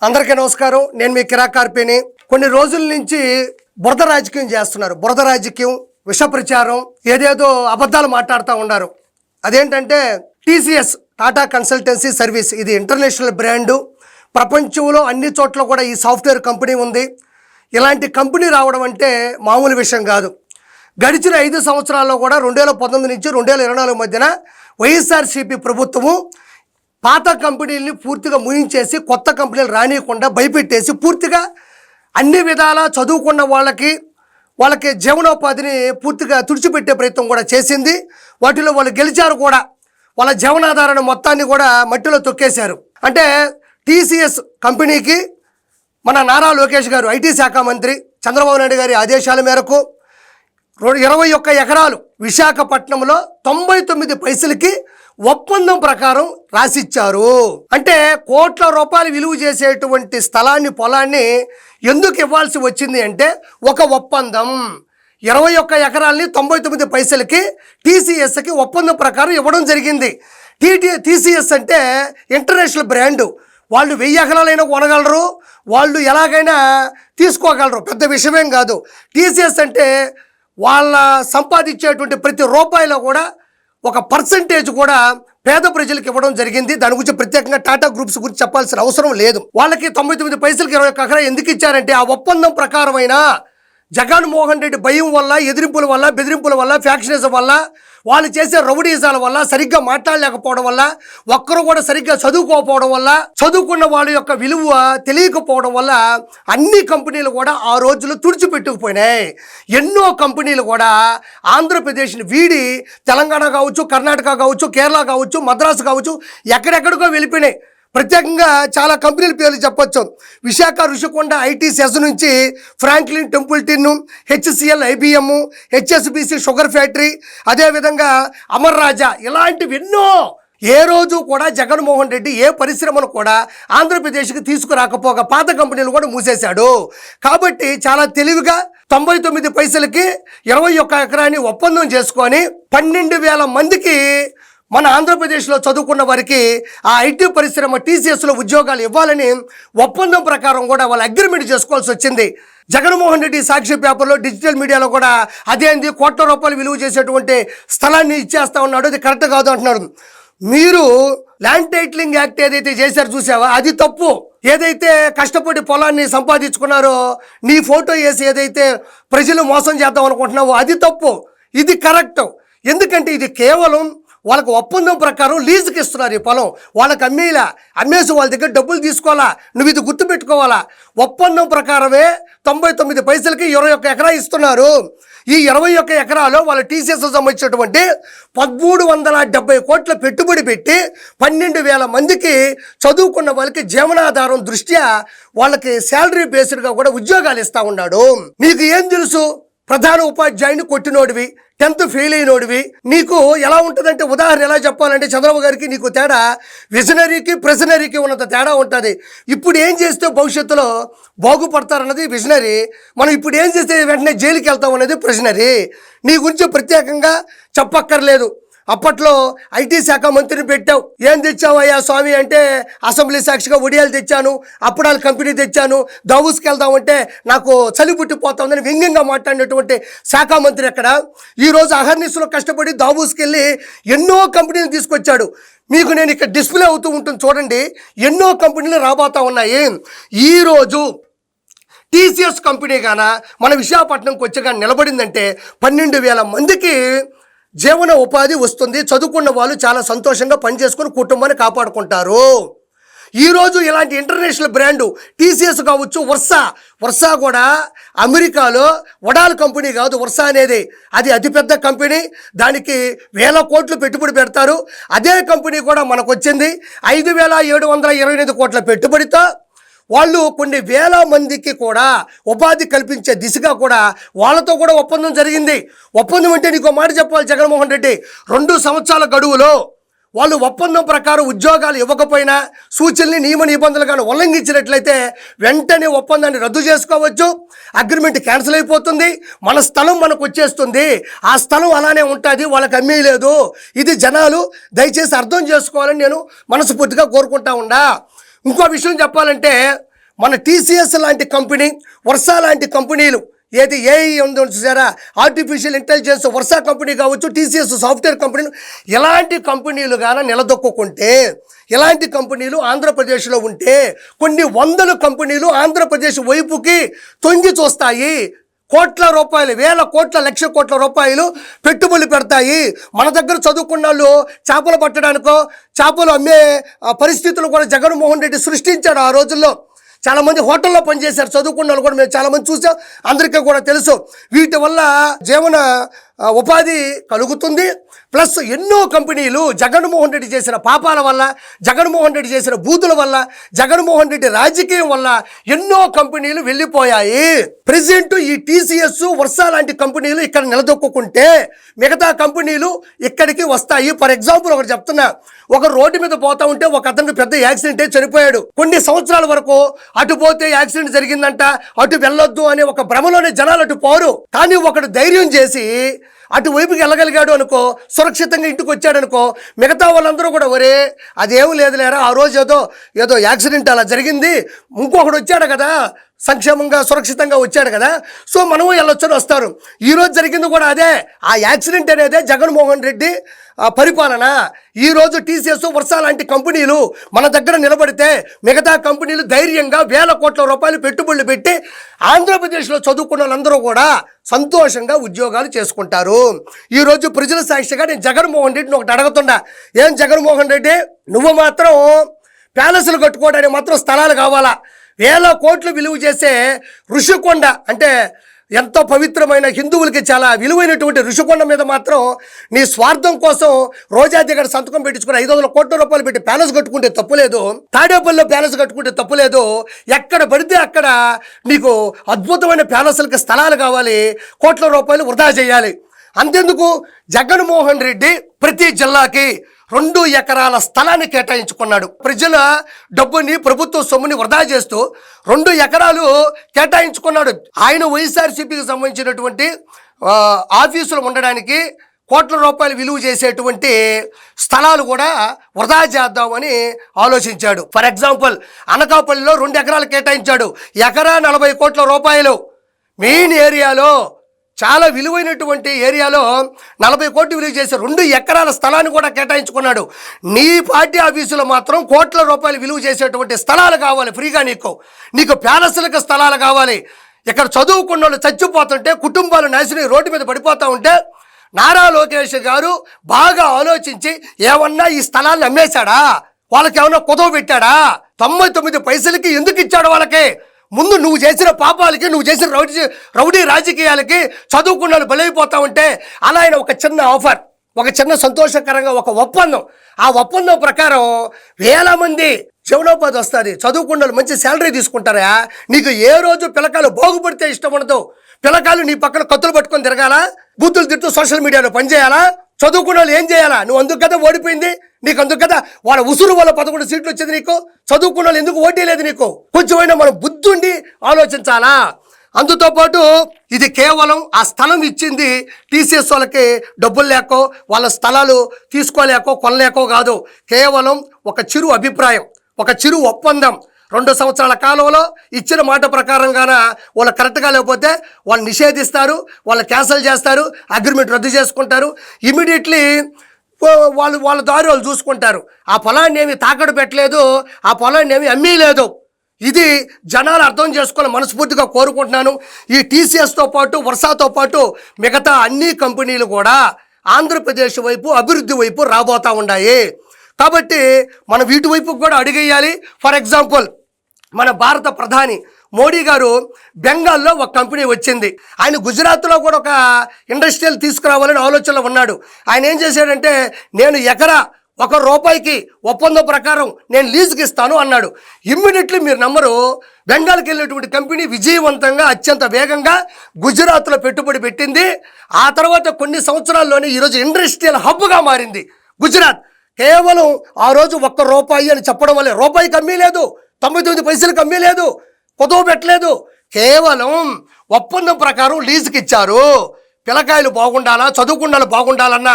అందరికీ నమస్కారం. నేను మీ కిరా కార్పేని. కొన్ని రోజుల నుంచి బురద రాజకీయం చేస్తున్నారు. బురద రాజకీయం, విష ప్రచారం, ఏదేదో అబద్ధాలు మాట్లాడుతూ ఉన్నారు. అదేంటంటే టీసీఎస్, టాటా కన్సల్టెన్సీ సర్వీస్, ఇది ఇంటర్నేషనల్ బ్రాండు. ప్రపంచంలో అన్ని చోట్ల కూడా ఈ సాఫ్ట్వేర్ కంపెనీ ఉంది. ఇలాంటి కంపెనీ రావడం అంటే మామూలు విషయం కాదు. గడిచిన 5 సంవత్సరాల్లో కూడా 2019 నుంచి 2024 మధ్యన వైఎస్ఆర్సీపీ ప్రభుత్వము పాత కంపెనీలని పూర్తిగా ముయించేసి కొత్త కంపెనీలు రానియకుండా భయపెట్టేసి పూర్తిగా అన్ని విధాలా చదువుకున్న వాళ్ళకి జీవనోపాధిని పూర్తిగా తుడిచిపెట్టే ప్రయత్నం కూడా చేసింది. వాటిలో వాళ్ళు గెలిచారు కూడా. వాళ్ళ జీవనాధారణ మొత్తాన్ని కూడా మట్టిలో తొక్కేశారు. అంటే టీసీఎస్ కంపెనీకి మన నారా లోకేష్ గారు, ఐటీ శాఖ మంత్రి చంద్రబాబు నాయుడు గారి ఆదేశాల మేరకు 21 ఎకరాలు విశాఖపట్నంలో 99 పైసలకి ఒప్పందం ప్రకారం రాసిచ్చారు. అంటే కోట్ల రూపాయలు విలువ చేసేటువంటి స్థలాన్ని, పొలాన్ని ఎందుకు ఇవ్వాల్సి వచ్చింది అంటే ఒక ఒప్పందం. 21 ఎకరాలని 99 పైసలకి టీసీఎస్కి ఒప్పందం ప్రకారం ఇవ్వడం జరిగింది. టీసీఎస్ అంటే ఇంటర్నేషనల్ బ్రాండు. వాళ్ళు 1000 ఎకరాలైనా కొనగలరు, వాళ్ళు ఎలాగైనా తీసుకోగలరు, పెద్ద విషయమేం కాదు. టీసీఎస్ అంటే వాళ్ళ సంపాదించేటువంటి ప్రతి రూపాయిలో కూడా ఒక పర్సంటేజ్ కూడా పేద ప్రజలకు ఇవ్వడం జరిగింది. దాని గురించి ప్రత్యేకంగా టాటా గ్రూప్స్ గురించి చెప్పాల్సిన అవసరం లేదు. వాళ్ళకి 99 పైసలకి 21 ఎకరా ఎందుకు ఇచ్చారంటే ఆ ఒప్పందం ప్రకారమైన జగన్మోహన్ రెడ్డి భయం వల్ల, ఎదిరింపుల వల్ల, బెదిరింపుల వల్ల, ఫ్యాక్షనిజం వల్ల, వాళ్ళు చేసే రౌడీజాల వల్ల, సరిగ్గా మాట్లాడలేకపోవడం వల్ల, ఒక్కరు కూడా సరిగ్గా చదువుకోకపోవడం వల్ల, చదువుకున్న వాళ్ళ యొక్క విలువ తెలియకపోవడం వల్ల అన్ని కంపెనీలు కూడా ఆ రోజులు తుడిచిపెట్టుకుపోయినాయి. ఎన్నో కంపెనీలు కూడా ఆంధ్రప్రదేశ్ని వీడి తెలంగాణ కావచ్చు, కర్ణాటక కావచ్చు, కేరళ కావచ్చు, మద్రాసు కావచ్చు, ఎక్కడెక్కడికో వెళ్ళిపోయినాయి. ప్రత్యేకంగా చాలా కంపెనీల పేర్లు చెప్పొచ్చు. విశాఖ రుషికొండ ఐటీ సెజ్ నుంచి Franklin Templeton, HCl IBM, HSBC sugar factory, అదేవిధంగా అమర్ రాజా, ఇలాంటివి ఎన్నో. ఏ రోజు కూడా జగన్మోహన్ రెడ్డి ఏ పరిశ్రమను కూడా ఆంధ్రప్రదేశ్కి తీసుకురాకపోగా పాత కంపెనీలు కూడా మూసేశాడు. కాబట్టి చాలా తెలివిగా 99 పైసలకి 21 ఎకరాన్ని ఒప్పందం చేసుకొని 12,000 మందికి మన ఆంధ్రప్రదేశ్లో చదువుకున్న వారికి ఆ ఐటీ పరిశ్రమ టీసీఎస్లో ఉద్యోగాలు ఇవ్వాలని ఒప్పందం ప్రకారం కూడా వాళ్ళు అగ్రిమెంట్ చేసుకోవాల్సి వచ్చింది. జగన్మోహన్ రెడ్డి సాక్షి పేపర్లో, డిజిటల్ మీడియాలో కూడా అదేంది కోట్ల రూపాయలు విలువ చేసేటువంటి స్థలాన్ని ఇచ్చేస్తా ఉన్నాడు, అది కరెక్ట్ కాదు అంటున్నాడు. మీరు ల్యాండ్ టైటిలింగ్ యాక్ట్ ఏదైతే చేశారో చూసావా, అది తప్పు. ఏదైతే కష్టపడి పొలాన్ని సంపాదించుకున్నారో నీ ఫోటో వేసి ఏదైతే ప్రజలు మోసం చేద్దాం అనుకుంటున్నావో అది తప్పు. ఇది కరెక్ట్. ఎందుకంటే ఇది కేవలం వాళ్ళకు ఒప్పందం ప్రకారం లీజుకి ఇస్తున్నారు. ఈ పొలం వాళ్ళకి అమ్మేసి వాళ్ళ దగ్గర డబ్బులు తీసుకోవాలా. నువ్వు ఇది గుర్తుపెట్టుకోవాలా. ఒప్పందం ప్రకారమే 99 పైసలకి 21 ఎకరా ఇస్తున్నారు. ఈ 21 ఎకరాలో వాళ్ళ టీసీఎస్ సంబంధించినటువంటి 1370 కోట్ల పెట్టుబడి పెట్టి 12,000 మందికి చదువుకున్న వాళ్ళకి జీవనాధారం దృష్ట్యా వాళ్ళకి శాలరీ బేస్డ్గా కూడా ఉద్యోగాలు ఇస్తూ ఉన్నాడు. నీకు ఏం తెలుసు? ప్రధాన ఉపాధ్యాయుని కొట్టినోడివి, 10th ఫెయిల్ అయినోడివి. నీకు ఎలా ఉంటుందంటే, ఉదాహరణ ఎలా చెప్పాలంటే, చంద్రబాబు గారికి నీకు తేడా విజనరీకి ప్రెజనరీకి ఉన్నంత తేడా ఉంటుంది. ఇప్పుడు ఏం చేస్తే భవిష్యత్తులో బాగుపడతారన్నది విజనరీ, మనం ఇప్పుడు ఏం చేస్తే వెంటనే జైలుకి వెళ్తాం అనేది ప్రెజనరీ. నీ గురించి ప్రత్యేకంగా చెప్పక్కర్లేదు. అప్పట్లో ఐటీ శాఖ మంత్రిని పెట్టావు. ఏం తెచ్చావు అయ్యా స్వామి అంటే, అసెంబ్లీ సాక్షిగా ఒడియాలు తెచ్చాను, అప్పుడాలు కంపెనీ తెచ్చాను, దావూస్కి వెళ్దామంటే నాకు చలి పుట్టిపోతుందని వ్యంగ్యంగా మాట్లాడినటువంటి శాఖ మంత్రి ఎక్కడ? ఈరోజు అహర్నిశలో కష్టపడి దావూస్కి వెళ్ళి ఎన్నో కంపెనీలు తీసుకొచ్చాడు. మీకు నేను ఇక్కడ డిస్ప్లే అవుతూ ఉంటుంది చూడండి, ఎన్నో కంపెనీలు రాబోతా ఉన్నాయి. ఈరోజు టీసీఎస్ కంపెనీ గాన మన విశాఖపట్నంకి వచ్చి కానీ నిలబడిందంటే 12,000 మందికి జీవన ఉపాధి వస్తుంది. చదువుకున్న వాళ్ళు చాలా సంతోషంగా పనిచేసుకుని కుటుంబాన్ని కాపాడుకుంటారు. ఈరోజు ఇలాంటి ఇంటర్నేషనల్ బ్రాండు టీసీఎస్ కావచ్చు, వర్సా కూడా అమెరికాలో వడాల్ కంపెనీ కాదు. వర్సా అనేది అది అతిపెద్ద కంపెనీ. దానికి 1000 కోట్లు పెట్టుబడి పెడతారు. అదే కంపెనీ కూడా మనకు వచ్చింది 5,728 కోట్ల పెట్టుబడితో. వాళ్ళు కొన్ని వేల మందికి కూడా ఉపాధి కల్పించే దిశగా కూడా వాళ్ళతో కూడా ఒప్పందం జరిగింది. ఒప్పందం అంటే నీకు మాట చెప్పాలి జగన్మోహన్ రెడ్డి, 2 సంవత్సరాల గడువులో వాళ్ళు ఒప్పందం ప్రకారం ఉద్యోగాలు ఇవ్వకపోయినా, సూచనల్ని నియమ నిబంధనలు ఉల్లంఘించినట్లయితే వెంటనే ఒప్పందాన్ని రద్దు చేసుకోవచ్చు. అగ్రిమెంట్ క్యాన్సిల్ అయిపోతుంది. మన స్థలం మనకు వచ్చేస్తుంది. ఆ స్థలం అలానే ఉంటుంది, వాళ్ళకి అమ్మేయలేదు. ఇది జనాలు దయచేసి అర్థం చేసుకోవాలని నేను మనస్ఫూర్తిగా కోరుకుంటా ఉన్నా. ఇంకో విషయం చెప్పాలంటే, మన టీసీఎస్ లాంటి కంపెనీ, వర్ష లాంటి కంపెనీలు, ఏది ఏఐ ఉందో చూసారా, ఆర్టిఫిషియల్ ఇంటెలిజెన్స్, వర్ష కంపెనీ కావచ్చు, టీసీఎస్ సాఫ్ట్వేర్ కంపెనీలు, ఇలాంటి కంపెనీలు గాన నిలదొక్కుంటే, ఇలాంటి కంపెనీలు ఆంధ్రప్రదేశ్లో ఉంటే కొన్ని వందల కంపెనీలు ఆంధ్రప్రదేశ్ వైపుకి తొంగి చూస్తాయి. కోట్ల రూపాయలు, వేల కోట్ల, లక్ష కోట్ల రూపాయలు పెట్టుబడులు పెడతాయి. మన దగ్గర చదువుకున్న వాళ్ళు చేపలు పట్టడానికో, చేపలు అమ్మే పరిస్థితులు కూడా జగన్మోహన్ రెడ్డి సృష్టించాడు. ఆ రోజుల్లో చాలామంది హోటల్లో పనిచేశారు, చదువుకున్న వాళ్ళు కూడా మేము చాలామంది చూసాం, అందరికీ కూడా తెలుసు. వీటి వల్ల జీవన ఉపాధి కలుగుతుంది. ప్లస్ ఎన్నో కంపెనీలు జగన్మోహన్ రెడ్డి చేసిన పాపాల వల్ల, జగన్మోహన్ రెడ్డి చేసిన బూతుల వల్ల, జగన్మోహన్ రెడ్డి రాజకీయం వల్ల ఎన్నో కంపెనీలు వెళ్ళిపోయాయి. ప్రెసిడెంట్ ఈ టీసీఎస్, వర్ష లాంటి కంపెనీలు ఇక్కడ నిలదొక్కుంటే మిగతా కంపెనీలు ఇక్కడికి వస్తాయి. ఫర్ ఎగ్జాంపుల్ ఒకటి చెప్తున్నా, ఒక రోడ్డు మీద పోతా ఉంటే ఒక అతనికి పెద్ద యాక్సిడెంట్ అయి చనిపోయాడు. కొన్ని సంవత్సరాల వరకు అటు పోతే యాక్సిడెంట్ జరిగిందంట, అటు వెళ్ళొద్దు అనే ఒక భ్రమలోనే జనాలు అటు పోరు. కానీ ఒకడు ధైర్యం చేసి అటువైపుకి వెళ్ళగలిగాడు అనుకో, సురక్షితంగా ఇంటికి వచ్చాడు అనుకో, మిగతా వాళ్ళందరూ కూడా ఒరే అదేం లేదు లేరా, ఆ రోజు ఏదో యాక్సిడెంట్ అలా జరిగింది, ఇంకొకడు వచ్చాడు కదా, సంక్షేమంగా సురక్షితంగా వచ్చాడు కదా, సో మనము వెళ్ళొచ్చని వస్తారు. ఈరోజు జరిగింది కూడా అదే. ఆ యాక్సిడెంట్ అనేదే జగన్మోహన్ రెడ్డి పరిపాలన. ఈరోజు టీసీఎస్, వర్ష లాంటి కంపెనీలు మన దగ్గర నిలబడితే మిగతా కంపెనీలు ధైర్యంగా వేల కోట్ల రూపాయలు పెట్టుబడులు పెట్టి ఆంధ్రప్రదేశ్లో చదువుకున్న వాళ్ళందరూ కూడా సంతోషంగా ఉద్యోగాలు చేసుకుంటారు. ఈరోజు ప్రజల సాక్షిగా నేను జగన్మోహన్ రెడ్డిని ఒకటి అడుగుతున్నా, ఏం జగన్మోహన్ రెడ్డి, నువ్వు మాత్రం ప్యాలెస్లు కట్టుకోవడానికి మాత్రం స్థలాలు కావాలా? వేల కోట్లు విలువ చేసే ఋషికొండ, అంటే ఎంతో పవిత్రమైన, హిందువులకి చాలా విలువైనటువంటి ఋషికొండ మీద మాత్రం నీ స్వార్థం కోసం రోజా దగ్గర సంతకం పెట్టించుకుని 500 కోట్ల రూపాయలు పెట్టి ప్యాలెస్ కట్టుకుంటే తప్పులేదు, తాడేపల్లిలో ప్యాలెస్ కట్టుకుంటే తప్పులేదు. ఎక్కడ పడితే అక్కడ నీకు అద్భుతమైన ప్యాలెస్లకి స్థలాలు కావాలి, కోట్ల రూపాయలు వృధా చేయాలి. అంతెందుకు, జగన్మోహన్ రెడ్డి ప్రతి జిల్లాకి 2 ఎకరాల స్థలాన్ని కేటాయించుకున్నాడు. ప్రజల డబ్బుని, ప్రభుత్వ సొమ్ముని వృధా చేస్తూ 2 ఎకరాలు కేటాయించుకున్నాడు. ఆయన వైఎస్ఆర్సీపీకి సంబంధించినటువంటి ఆఫీసులు ఉండడానికి కోట్ల రూపాయలు విలువ చేసేటువంటి స్థలాలు కూడా వృధా చేద్దామని ఆలోచించాడు. ఫర్ ఎగ్జాంపుల్ అనకాపల్లిలో 2 ఎకరాలు కేటాయించాడు, ఎకరా 40 కోట్ల రూపాయలు. మెయిన్ ఏరియాలో, చాలా విలువైనటువంటి ఏరియాలో 40 కోట్లు విలువ చేసి 2 ఎకరాల స్థలాన్ని కూడా కేటాయించుకున్నాడు. నీ పార్టీ ఆఫీసులో మాత్రం కోట్ల రూపాయలు విలువ చేసేటువంటి స్థలాలు కావాలి ఫ్రీగా, నీకు ప్యాలెస్లకు స్థలాలు కావాలి. ఇక్కడ చదువుకున్న వాళ్ళు చచ్చిపోతుంటే, కుటుంబాలు నాశనం రోడ్డు మీద పడిపోతూ ఉంటే నారా లోకేష్ గారు బాగా ఆలోచించి ఏమన్నా ఈ స్థలాన్ని అమ్మేశాడా, వాళ్ళకి ఏమన్నా కుదవ పెట్టాడా? 99 పైసలకి ఎందుకు ఇచ్చాడు వాళ్ళకి? ముందు నువ్వు చేసిన పాపాలకి, నువ్వు చేసిన రౌడీ రాజకీయాలకి చదువుకున్న వాళ్ళు బలైపోతా ఉంటే, అలా ఆయన ఒక చిన్న ఆఫర్, ఒక చిన్న సంతోషకరంగా ఒక ఒప్పందం, ఆ ఒప్పందం ప్రకారం వేల మంది జీవనోపాధి వస్తుంది. చదువుకున్న వాళ్ళు మంచి శాలరీ తీసుకుంటారా? నీకు ఏ రోజు పిల్లకాయలు బాగుపడితే ఇష్టం ఉండదు. పిల్లకాయలు నీ పక్కన కత్తులు పట్టుకొని తిరగాలా, బూతులు తిట్టు సోషల్ మీడియాలో పనిచేయాలా? చదువుకున్న వాళ్ళు ఏం చేయాలా? నువ్వు అందుకు కదా ఓడిపోయింది, నీకు అందుకు కదా వాళ్ళ ఉసురు వల్ల 11 సీట్లు వచ్చింది నీకు. చదువుకున్న వాళ్ళు ఎందుకు ఓటీ లేదు నీకు? కొంచెమైనా మనం బుద్ధి ఉండి ఆలోచించాలా. అందుతో పాటు ఇది కేవలం ఆ స్థలం ఇచ్చింది టీసీఎస్ వాళ్ళకి డబ్బులు లేకో, వాళ్ళ స్థలాలు తీసుకోలేకో కొనలేకో కాదు. కేవలం ఒక చిరు అభిప్రాయం, ఒక చిరు ఒప్పందం. 2 సంవత్సరాల కాలంలో ఇచ్చిన మాట ప్రకారంగాన వాళ్ళు కరెక్ట్గా లేకపోతే వాళ్ళు నిషేధిస్తారు, వాళ్ళు క్యాన్సిల్ చేస్తారు, అగ్రిమెంట్ రద్దు చేసుకుంటారు. ఇమీడియట్లీ వాళ్ళ దారి వాళ్ళు చూసుకుంటారు. ఆ పొలాన్ని ఏమి తాకట్టు పెట్టలేదు, ఆ పొలాన్ని ఏమి అమ్మీలేదు. ఇది జనాలు అర్థం చేసుకొని మనస్ఫూర్తిగా కోరుకుంటున్నాను. ఈ టీసీఎస్తో పాటు, వర్షతో పాటు మిగతా అన్ని కంపెనీలు కూడా ఆంధ్రప్రదేశ్ వైపు, అభివృద్ధి వైపు రాబోతూ ఉన్నాయి. కాబట్టి మనం వీటి వైపు కూడా అడిగేయాలి. ఫర్ ఎగ్జాంపుల్ మన భారత ప్రధాని మోడీ గారు బెంగాల్లో ఒక కంపెనీ వచ్చింది, ఆయన గుజరాత్లో కూడా ఒక ఇండస్ట్రియల్ తీసుకురావాలని ఆలోచనలో ఉన్నాడు. ఆయన ఏం చేశాడంటే, నేను ఎకరా ₹1 ఒప్పందం ప్రకారం నేను లీజుకి ఇస్తాను అన్నాడు. ఇమ్మీడియట్లీ మీరు నమ్మరు, బెంగాల్కి వెళ్ళినటువంటి కంపెనీ విజయవంతంగా అత్యంత వేగంగా గుజరాత్లో పెట్టుబడి పెట్టింది. ఆ తర్వాత కొన్ని సంవత్సరాల్లోనే ఈరోజు ఇండస్ట్రియల్ హబ్గా మారింది గుజరాత్. కేవలం ఆ రోజు ₹1 అని చెప్పడం వల్లే, రూపాయికి అమ్మేలేదు, 99 పైసలకు అమ్మేలేదు, కుదవ పెట్టలేదు, కేవలం ఒప్పందం ప్రకారం లీజుకి ఇచ్చారు. పిల్లకాయలు బాగుండాలా, చదువుకుండాలి బాగుండాలన్న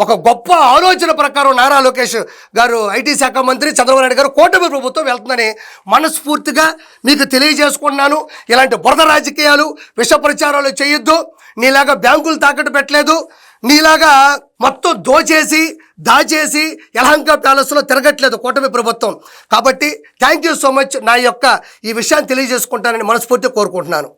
ఒక గొప్ప ఆలోచన ప్రకారం నారా లోకేష్ గారు, ఐటీ శాఖ మంత్రి చంద్రబాబు నాయుడు గారు, కూటమి ప్రభుత్వం వెళ్తుందని మనస్ఫూర్తిగా మీకు తెలియజేసుకున్నాను. ఇలాంటి బురద రాజకీయాలు, విష ప్రచారాలు చేయొద్దు. నీలాగా బ్యాంకులు తాకట్టు పెట్టలేదు, నీలాగా మొత్తం దోచేసి దాచేసి యలహంక ప్యాలెస్లో తిరగట్లేదు కూటమి ప్రభుత్వం. కాబట్టి థ్యాంక్ యూ సో మచ్. నా యొక్క ఈ విషయాన్ని తెలియజేసుకుంటానని మనస్ఫూర్తిగా కోరుకుంటున్నాను.